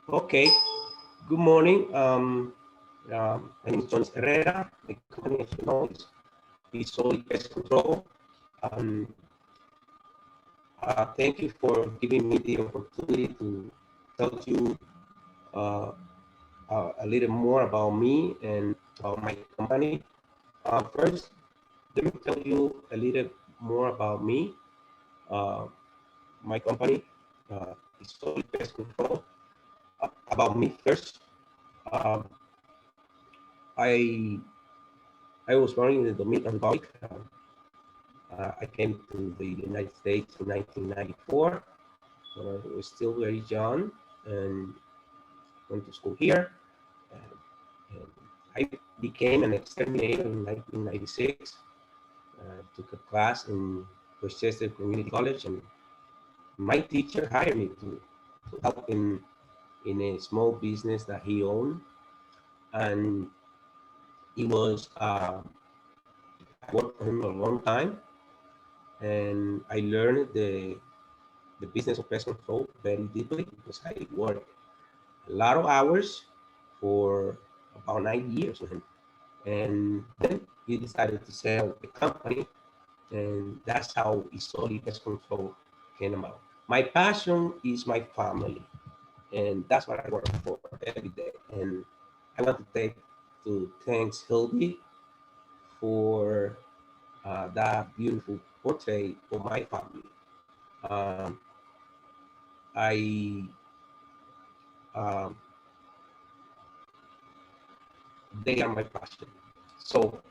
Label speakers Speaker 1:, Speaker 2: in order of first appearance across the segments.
Speaker 1: Okay, good morning. My name is John Herrera. The company, as you know, is Ysoli Pest Control. Um, thank you for giving me the opportunity to tell you uh, a little more about me and about my company. First, let me tell you a little more about me, uh, my company, Ysoli Pest Control. About me first. Um, I I was born in the Dominican Republic. I came to the United States in 1994 when I was still very young and went to school here. And, and I became an exterminator in 1996. Took a class in Westchester Community College, and my teacher hired me to help in a small business that he owned. And it was, I worked for him a long time, and I learned the business of pest control very deeply because I worked a lot of hours for about 9 years with him. And then he decided to sell the company, and that's how Ysoli Pest Control came about. My passion is my family, and that's what I work for every day. And I want to thanks Hildy for that beautiful portrait of my family. Um, I um, they are my passion. So,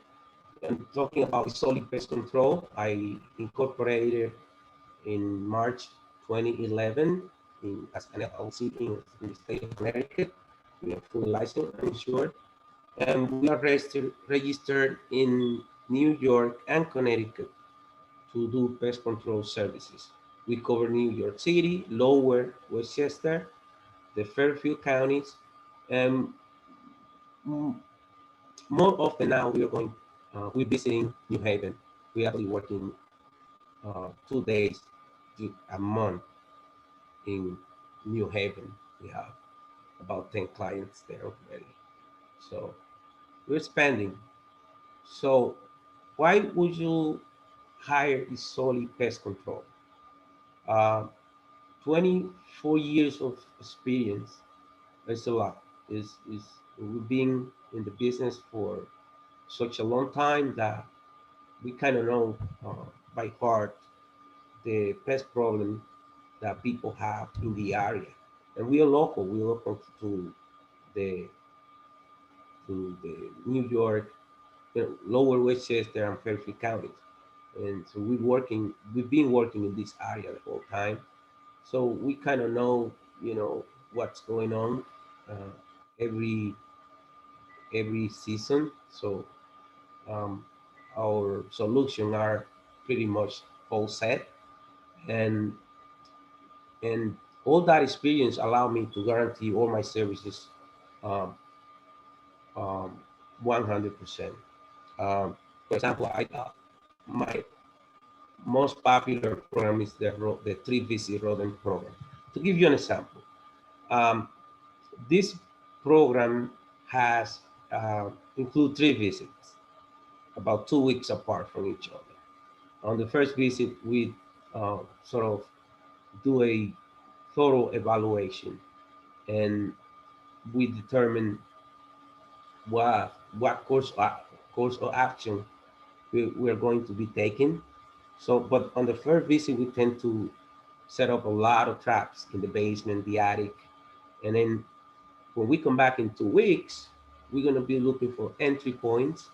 Speaker 1: I'm talking about solid pest control. I incorporated in March 2011 as an LLC in the state of Connecticut. We are fully licensed and insured, and we are registered in New York and Connecticut to do pest control services. We cover New York City, Lower Westchester, the Fairfield counties, and more often now we're visiting New Haven. We're actually working 2 days a month in New Haven. We have about 10 clients there already. So we're expanding. So why would you hire Ysoli Pest Control? Uh, 24 years of experience. It's a lot. Is We've been in the business for such a long time that we kind of know by heart the pest problem that people have in the area. And we are local. We're local the the New York, Lower Westchester and Fairfield counties. And so we've been working in this area the whole time. So we kind of know, what's going on uh, every every season. So um, our solutions are pretty much all set, and and all that experience allowed me to guarantee all my services um, um, 100%. For example, my most popular program is the 3-visit rodent program. To give you an example, um, this program has include 3 visits, about 2 weeks apart from each other. On the first visit, we sort of do a thorough evaluation, and we determine what course of action we're going to be taking. So, but on the first visit, we tend to set up a lot of traps in the basement, the attic, and then when we come back in 2 weeks, we're gonna be looking for entry points,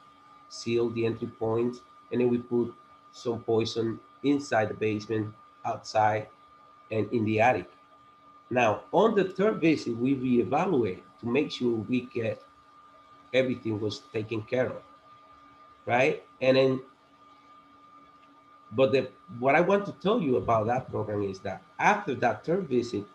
Speaker 1: seal the entry points, and then we put some poison inside the basement, outside, and in the attic. Now, on the third visit, we reevaluate to make sure we get everything was taken care of, right? And then, but what I want to tell you about that program is that after that third visit,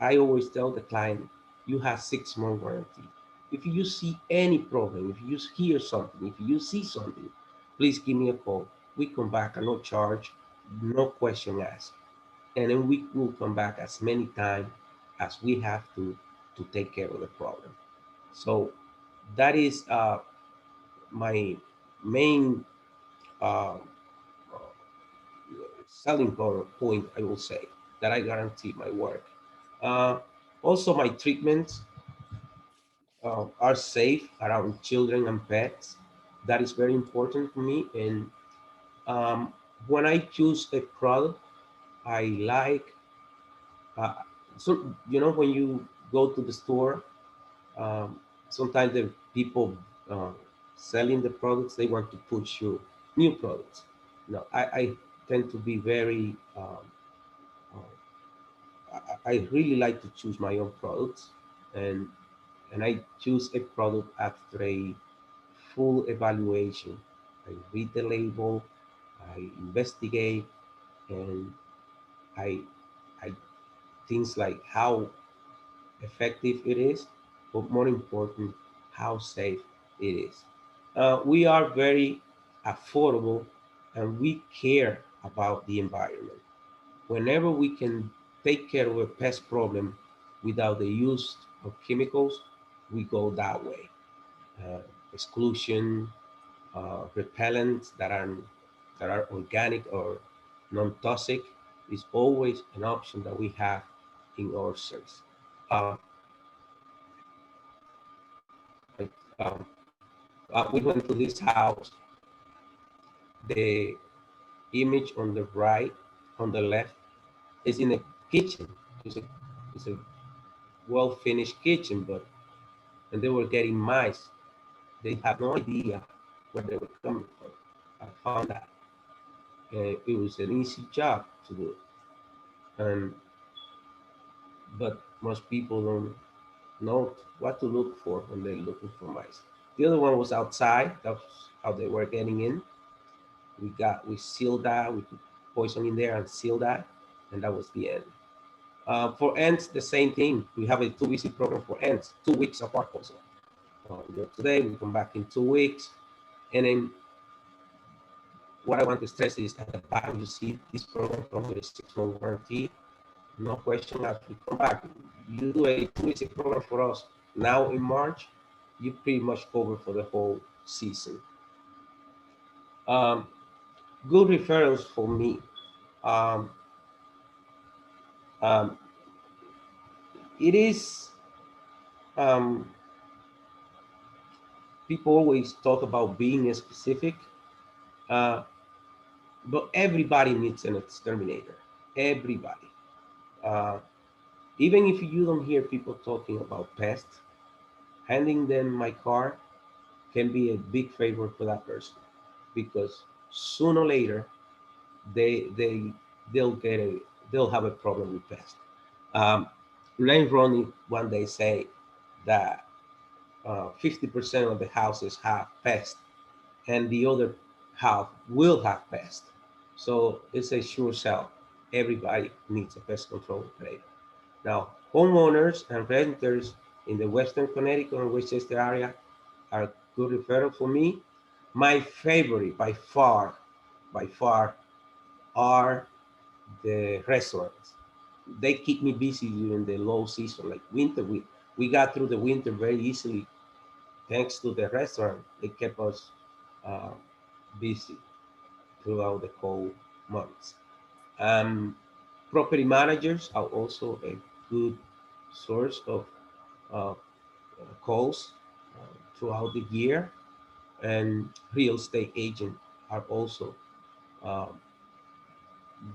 Speaker 1: I always tell the client, you have 6 month warranty. If you see any problem, if you hear something, if you see something, please give me a call. We come back at no charge, no question asked. And then we will come back as many times as we have to take care of the problem. So that is my main uh, selling point, I will say, that I guarantee my work. Uh, Also, my treatments are safe around children and pets. That is very important for me. And when I choose a product, I like, uh, so, when you go to the store, um, sometimes the people uh, selling the products, they want to push you new products. No, I tend to be very uh, I really like to choose my own products, and I choose a product after a full evaluation. I read the label, I investigate, and I I things like how effective it is, but more important, how safe it is. We are very affordable, and we care about the environment. Whenever we can take care of a pest problem without the use of chemicals, we go that way. Uh, Exclusion, repellents that are organic or non-toxic is always an option that we have in our service. Um, like, we went to this house. The image on the right, on the left, is in a kitchen. It's a, it's a well finished kitchen, but and they were getting mice. They have no idea where they were coming from. I found that it was an easy job to do, and but most people don't know what to look for when they're looking for mice. The other one was outside. That's how they were getting in. We sealed that. We put poison in there and sealed that, and that was the end. For ants, the same thing. We have a 2 visit program for ants, 2 weeks apart also. Today we come back in 2 weeks, and then what I want to stress is at the bottom you see this program comes with a 6 month warranty. No question after we come back. You do a 2 visit program for us now in March, you pretty much cover for the whole season. Um, Good referrals for me. Um, um, it is um, People always talk about being specific, uh, but everybody needs an exterminator. Everybody. Uh, Even if you don't hear people talking about pests, handing them my car can be a big favor for that person, because sooner or later they they they'll get a they'll have a problem with pests. Lane Ronnie one day say that 50% of the houses have pests, and the other half will have pests. So it's a sure sell. Everybody needs a pest control operator. Now, homeowners and renters in the Western Connecticut and Westchester area are good referral for me. My favorite by far, are the restaurants. They keep me busy during the low season, like winter. We got through the winter very easily thanks to the restaurant. They kept us uh, busy throughout the cold months. Um, Property managers are also a good source of uh, calls throughout the year, and real estate agents are also uh,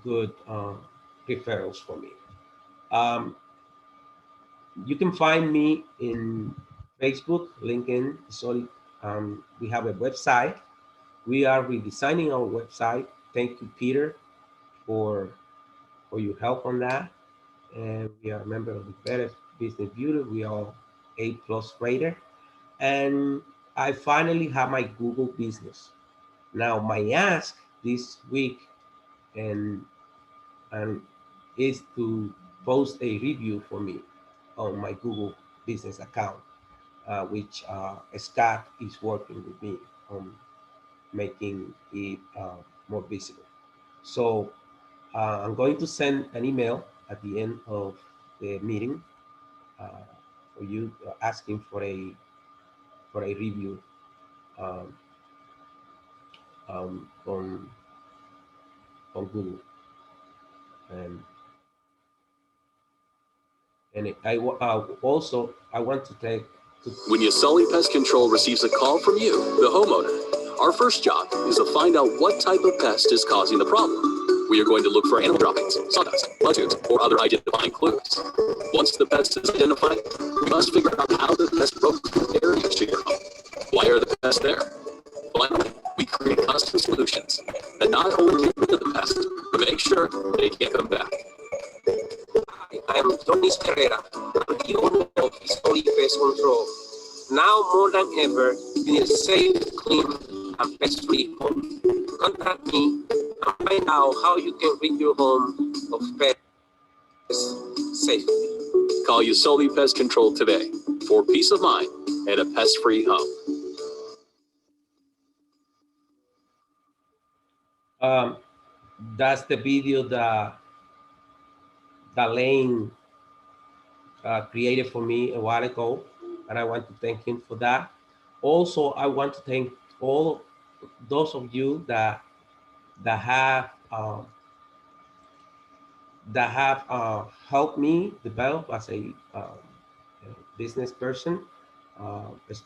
Speaker 1: good referrals for me. Um, you can find me in Facebook, LinkedIn, Ysoli. We have a website. We are redesigning our website. Thank you, Peter, for your help on that. And we are a member of the Better Business Bureau. We are A+ rated. And I finally have my Google business. Now my ask this week and and is to post a review for me on my Google business account, which Scott is working with me on making it more visible. So I'm going to send an email at the end of the meeting, for you asking for a review, um, um, on on Google. and also I want to take to
Speaker 2: When Ysoli Pest Control receives a call from you, the homeowner, our first job is to find out what type of pest is causing the problem. We are going to look for animal droppings, sawdust, blood tubes, or other identifying clues. Once the pest is identified, we must figure out how the pest broke through barriers to your home. Why are the pests there? Finally, we create custom solutions that not only get rid of the pest, but make sure they can't come back.
Speaker 1: I am Tony Herrera, I'm the owner of Ysoli Pest Control. Now more than ever, you need a safe, clean, and pest-free home. Contact me and find out how you can rid your home of pests safely.
Speaker 2: Call Ysoli Pest Control today for peace of mind and a pest-free home.
Speaker 1: That's the video that Lane created for me a while ago, and I want to thank him for that. Also, I want to thank all those of you that have helped me develop as a business person, especially